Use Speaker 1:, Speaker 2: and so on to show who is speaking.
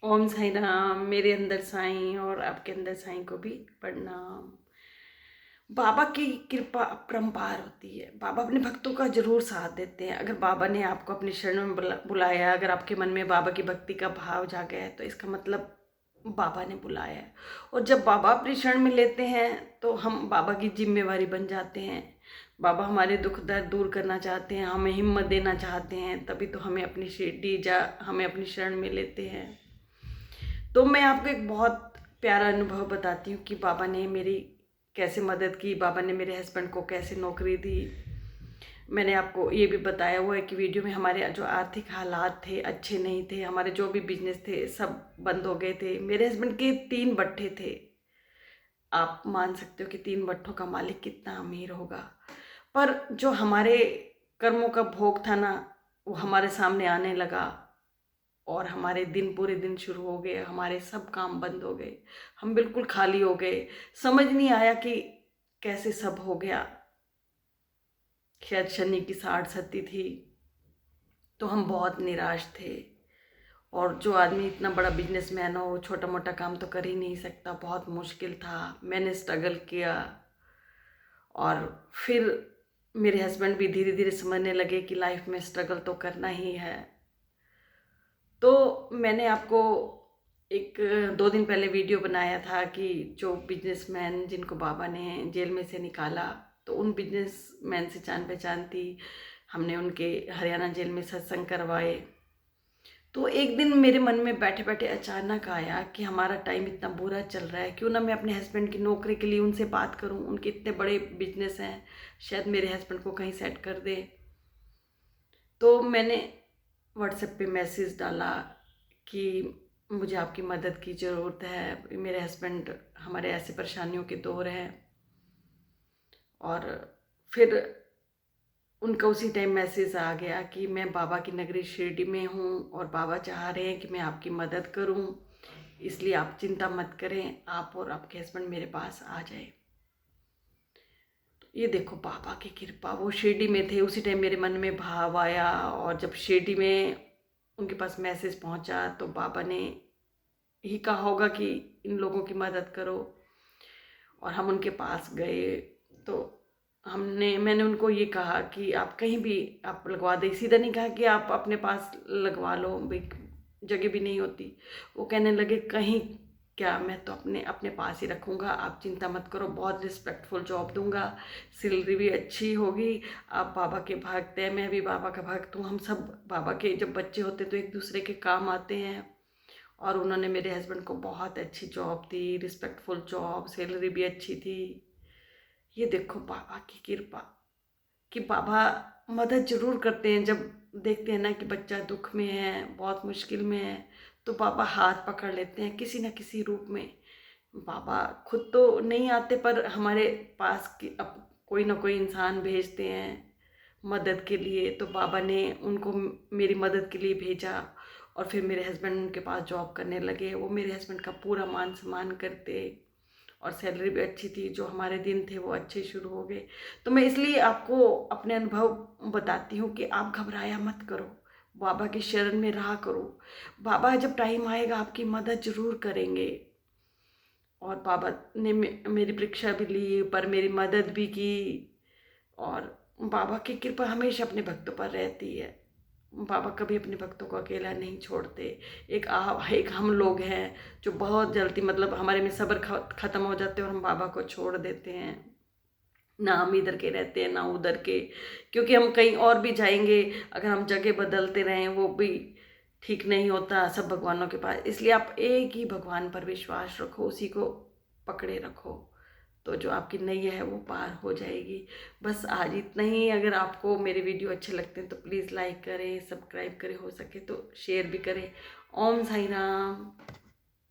Speaker 1: ओम साईं राम। मेरे अंदर साईं और आपके अंदर साईं को भी प्रणाम। बाबा की कृपा अपरंपार होती है। बाबा अपने भक्तों का जरूर साथ देते हैं। अगर बाबा ने आपको अपनी शरण में बुलाया, अगर आपके मन में बाबा की भक्ति का भाव जागा है, तो इसका मतलब बाबा ने बुलाया है। और जब बाबा अपनी शरण में लेते हैं तो हम बाबा की जिम्मेवारी बन जाते हैं। बाबा हमारे दुख दर्द दूर करना चाहते हैं, हमें हिम्मत देना चाहते हैं, तभी तो हमें अपनी शरण में लेते हैं। तो मैं आपको एक बहुत प्यारा अनुभव बताती हूँ कि बाबा ने मेरी कैसे मदद की। बाबा ने मेरे हस्बैंड को कैसे नौकरी दी। मैंने आपको ये भी बताया हुआ है कि वीडियो में हमारे जो आर्थिक हालात थे अच्छे नहीं थे। हमारे जो भी बिजनेस थे सब बंद हो गए थे। मेरे हस्बैंड के 3 भट्ठे थे। आप मान सकते हो कि 3 भट्ठों का मालिक कितना अमीर होगा। पर जो हमारे कर्मों का भोग था ना, वो हमारे सामने आने लगा और हमारे दिन पूरे दिन शुरू हो गए। हमारे सब काम बंद हो गए। हम बिल्कुल खाली हो गए। समझ नहीं आया कि कैसे सब हो गया। शायद शनि की साढ़ सती थी। तो हम बहुत निराश थे। और जो आदमी इतना बड़ा बिजनेसमैन हो, छोटा मोटा काम तो कर ही नहीं सकता। बहुत मुश्किल था। मैंने स्ट्रगल किया। और फिर मेरे हस्बैंड भी धीरे धीरे समझने लगे कि लाइफ में स्ट्रगल तो करना ही है। तो मैंने आपको एक 2 दिन पहले वीडियो बनाया था कि जो बिजनेसमैन जिनको बाबा ने जेल में से निकाला, तो उन बिजनेसमैन से जान पहचान थी। हमने उनके हरियाणा जेल में सत्संग करवाए। तो एक दिन मेरे मन में बैठे बैठे अचानक आया कि हमारा टाइम इतना बुरा चल रहा है, क्यों ना मैं अपने हस्बैंड की नौकरी के लिए उनसे बात करूं। उनके इतने बड़े बिजनेस हैं, शायद मेरे हस्बैंड को कहीं सेट कर दे। तो मैंने व्हाट्सएप पे मैसेज डाला कि मुझे आपकी मदद की ज़रूरत है। मेरे हस्बैंड हमारे ऐसे परेशानियों के दौर हैं। और फिर उनका उसी टाइम मैसेज आ गया कि मैं बाबा की नगरी शिरडी में हूँ और बाबा चाह रहे हैं कि मैं आपकी मदद करूँ, इसलिए आप चिंता मत करें, आप और आपके हस्बैंड मेरे पास आ जाए। तो ये देखो बाबा की कृपा। वो शिरडी में थे, उसी टाइम मेरे मन में भाव आया। और जब शिरडी में उनके पास मैसेज पहुंचा तो बाबा ने ही कहा होगा कि इन लोगों की मदद करो। और हम उनके पास गए तो मैंने उनको ये कहा कि आप कहीं भी आप लगवा दें। सीधा नहीं कहा कि आप अपने पास लगवा लो, भाई जगह भी नहीं होती। वो कहने लगे कहीं क्या, मैं तो अपने अपने पास ही रखूँगा, आप चिंता मत करो, बहुत रिस्पेक्टफुल जॉब दूंगा, सैलरी भी अच्छी होगी। आप बाबा के भक्त हैं, मैं भी बाबा का भक्त हूँ। हम सब बाबा के जब बच्चे होते तो एक दूसरे के काम आते हैं। और उन्होंने मेरे हस्बैंड को बहुत अच्छी जॉब दी, रिस्पेक्टफुल जॉब, सैलरी भी अच्छी थी। ये देखो बाबा की कृपा कि बाबा मदद जरूर करते हैं। जब देखते हैं ना कि बच्चा दुख में है, बहुत मुश्किल में है, तो बाबा हाथ पकड़ लेते हैं किसी न किसी रूप में। बाबा खुद तो नहीं आते, पर हमारे पास अब कोई ना कोई इंसान भेजते हैं मदद के लिए। तो बाबा ने उनको मेरी मदद के लिए भेजा। और फिर मेरे हस्बैंड उनके पास जॉब करने लगे। वो मेरे हस्बैंड का पूरा मान सम्मान करते और सैलरी भी अच्छी थी। जो हमारे दिन थे वो अच्छे शुरू हो गए। तो मैं इसलिए आपको अपने अनुभव बताती हूँ कि आप घबराया मत करो, बाबा की शरण में रहा करो। बाबा जब टाइम आएगा आपकी मदद जरूर करेंगे। और बाबा ने मेरी परीक्षा भी ली, पर मेरी मदद भी की। और बाबा की कृपा हमेशा अपने भक्तों पर रहती है। बाबा कभी अपने भक्तों को अकेला नहीं छोड़ते। एक हम लोग हैं जो बहुत जल्दी, मतलब हमारे में सब्र खत्म हो जाते हैं और हम बाबा को छोड़ देते हैं। ना हम इधर के रहते हैं ना उधर के, क्योंकि हम कहीं और भी जाएंगे। अगर हम जगह बदलते रहें वो भी ठीक नहीं होता, सब भगवानों के पास। इसलिए आप एक ही भगवान पर विश्वास रखो, उसी को पकड़े रखो, तो जो आपकी नैया है वो पार हो जाएगी। बस आज इतना ही। अगर आपको मेरे वीडियो अच्छे लगते हैं तो प्लीज़ लाइक करें, सब्सक्राइब करें, हो सके तो शेयर भी करें। ओम साई राम।